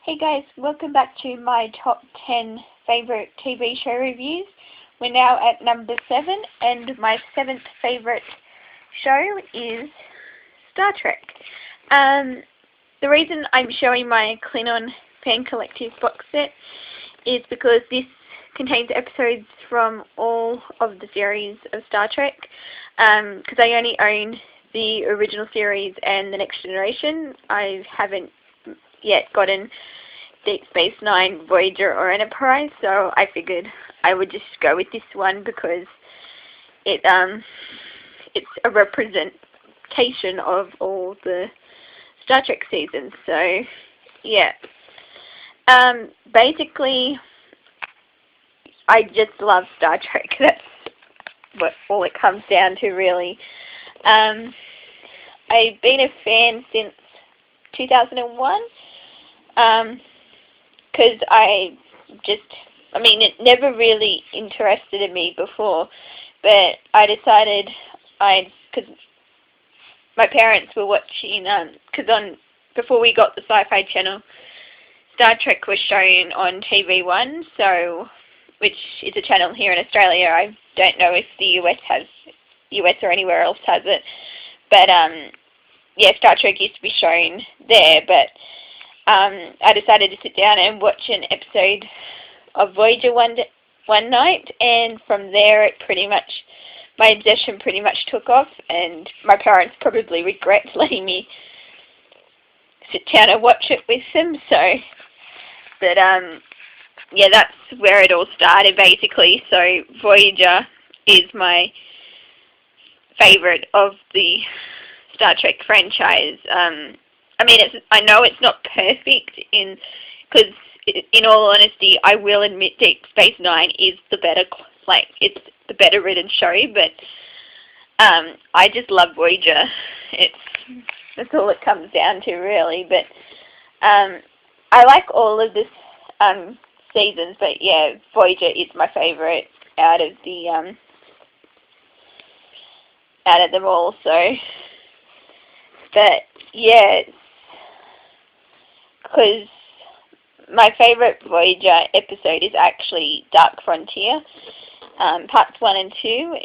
Hey guys, welcome back to my top 10 favourite TV show reviews. We're now at number 7 and my 7th favourite show is Star Trek. The reason I'm showing my Klingon Fan Collective box set is because this contains episodes from all of the series of Star Trek, because I only own the original series and The Next Generation. I haven't yet gotten Deep Space Nine, Voyager or Enterprise, so I figured I would just go with this one because it's a representation of all the Star Trek seasons. So yeah, basically I just love Star Trek. That's what all it comes down to, really. I've been a fan since 2001, because it never really interested me before, but I decided because my parents were watching, before we got the Sci-Fi Channel, Star Trek was shown on TV1, which is a channel here in Australia. I don't know if the US or anywhere else has it, but yeah, Star Trek used to be shown there, but I decided to sit down and watch an episode of Voyager one night, and from there my obsession pretty much took off, and my parents probably regret letting me sit down and watch it with them, but yeah, that's where it all started, basically. So Voyager is my favorite of the Star Trek franchise. I know it's not perfect, because in all honesty, I will admit Deep Space Nine is the better, it's the better written show, but I just love Voyager. That's all it comes down to, really. But I like all of this seasons, but yeah, Voyager is my favorite out of them all. So, but yeah, because my favorite Voyager episode is actually Dark Frontier, parts 1 and 2.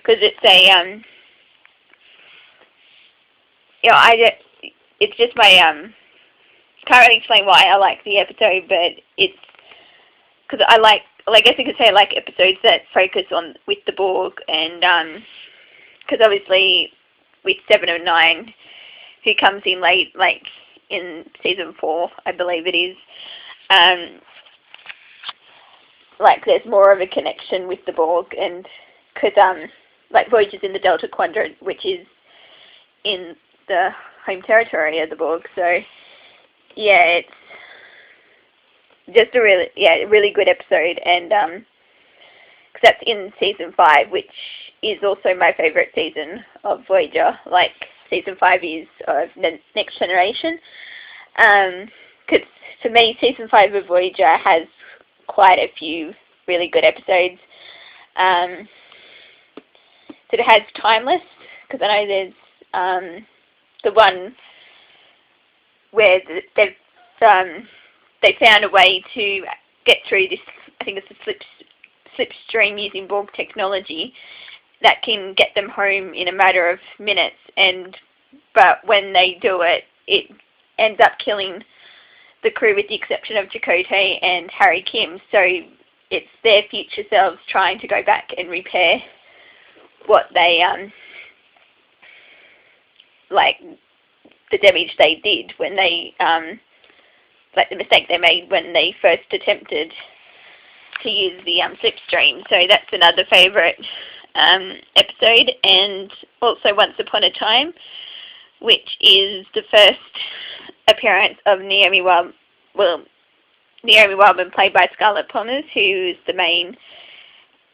Because it's it's just can't really explain why I like the episode, but it's because I guess you could say I like episodes that focus on with the Borg, and because obviously with 7 or 9, who comes in late, like in season 4, I believe it is, there's more of a connection with the Borg, and because Voyager's in the Delta Quadrant, which is in the home territory of the Borg, so yeah, it's just a really good episode, and because that's in season 5, which is also my favorite season of Voyager. Like, season 5 is of Next Generation, because for me, season 5 of Voyager has quite a few really good episodes. So it has Timeless, because I know there's the one where they found a way to get through this, I think it's a slipstream using Borg technology that can get them home in a matter of minutes, but when they do it, it ends up killing the crew with the exception of Chakotay and Harry Kim, so it's their future selves trying to go back and repair what they, the damage they did when they, the mistake they made when they first attempted to use the slipstream. So that's another favourite episode, and also Once Upon a Time, which is the first appearance of Naomi Wildman, played by Scarlett Pomers, who is the main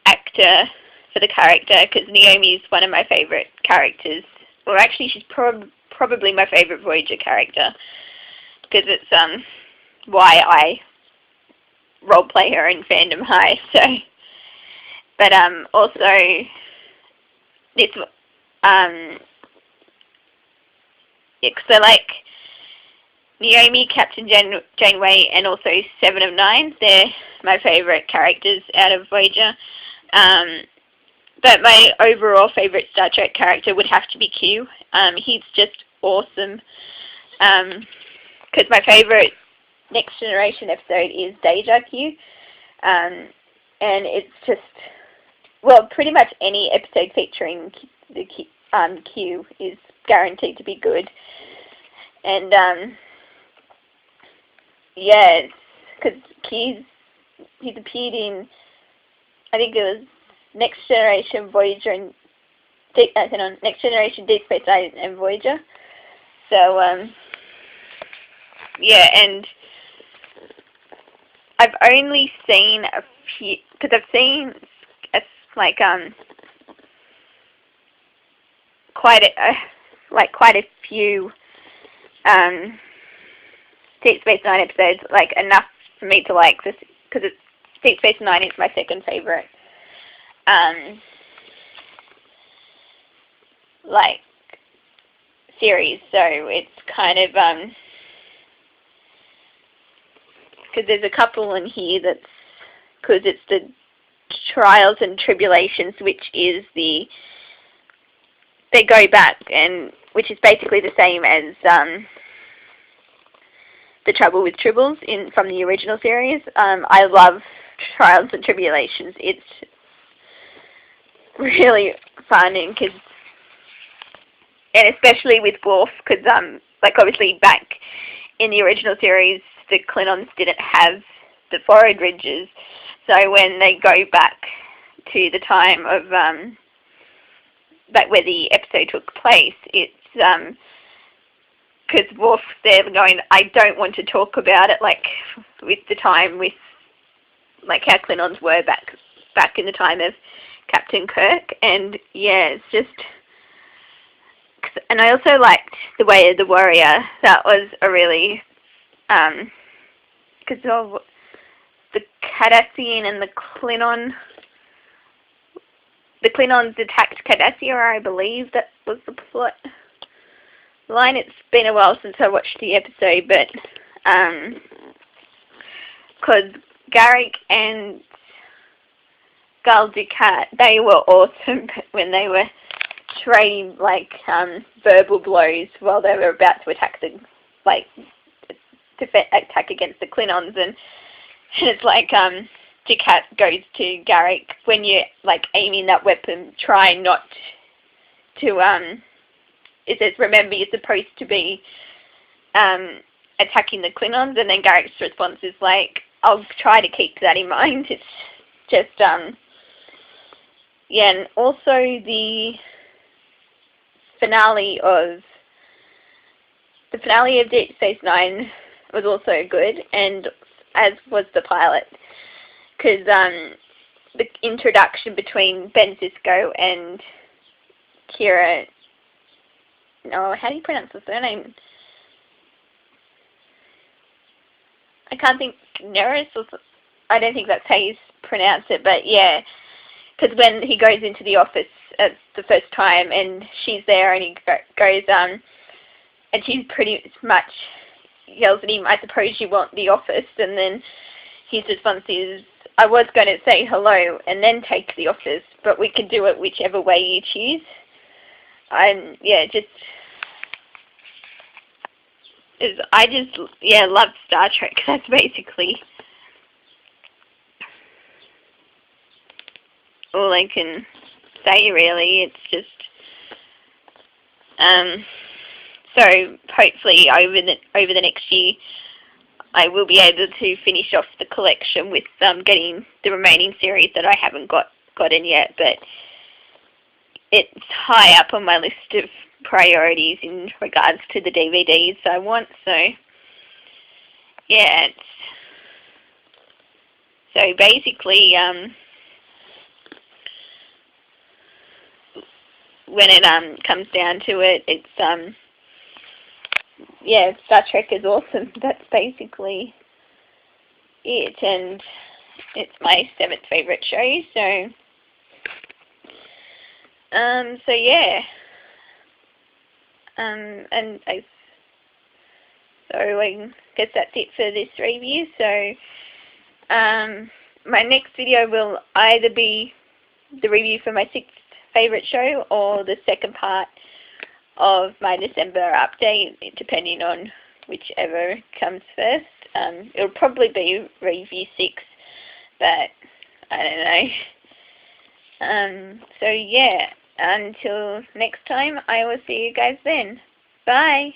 actor for the character, because Naomi is one of my favourite characters. Well, actually, she's probably my favourite Voyager character, because it's why I roleplay her in Fandom High. So, but also this because I like Naomi, Captain Janeway, and also Seven of Nine. They're my favourite characters out of Voyager. But my overall favourite Star Trek character would have to be Q. He's just awesome. Because my favourite Next Generation episode is Deja Q. And it's just, well, pretty much any episode featuring the Q is guaranteed to be good. And yeah, because he's appeared in, I think it was Next Generation Voyager and Next Generation Deep Space Nine and Voyager. So yeah, and I've only seen a few, because I've seen like quite a few Deep Space Nine episodes, like enough for me to like this, because Deep Space Nine is my second favorite like series. So it's kind of because there's a couple in here that's, because it's the Trials and Tribulations, which is they go back, and which is basically the same as the Trouble with Tribbles from the original series. I love Trials and Tribulations. It's really fun, and especially with Worf, because like obviously back in the original series, the Klingons didn't have the forehead ridges, so when they go back to the time of where the episode took place, it's because Worf, they're going, I don't want to talk about it, like with the time with like how Klingons were back in the time of Captain Kirk. And yeah, it's just, and I also liked The Way of the Warrior. That was a really because of the Cardassian and the Klingons attacked Cardassia, I believe that was the plot line. It's been a while since I watched the episode, but because Garak and Gul Dukat, they were awesome when they were trading like verbal blows while they were about to attack attack against the Klingons, and it's like Dukat goes to Garak, when you're like aiming that weapon, try not to it says, remember you're supposed to be attacking the Klingons, and then Garak's response is like, I'll try to keep that in mind. It's just yeah. And also the finale of Deep Space Nine was also good, and as was the pilot, because the introduction between Ben Sisko and Kira, how do you pronounce the surname? I can't think, Neris, or I don't think that's how you pronounce it, but yeah, because when he goes into the office the first time, and she's there, and he goes, and she's pretty much yells at him, I suppose you want the office, and then his response is, I was going to say hello and then take the office, but we can do it whichever way you choose. Yeah, I just love Star Trek. That's basically all I can say, really. It's just so hopefully over the next year I will be able to finish off the collection with getting the remaining series that I haven't gotten yet, but it's high up on my list of priorities in regards to the DVDs I want. So yeah, so basically when it comes down to it, it's yeah, Star Trek is awesome. That's basically it, and it's my 7th favorite show. So, so yeah. And I guess that's it for this review. So my next video will either be the review for my 6th favourite show or the second part of my December update, depending on whichever comes first. It'll probably be review 6, but I don't know. So yeah, until next time, I will see you guys then. Bye!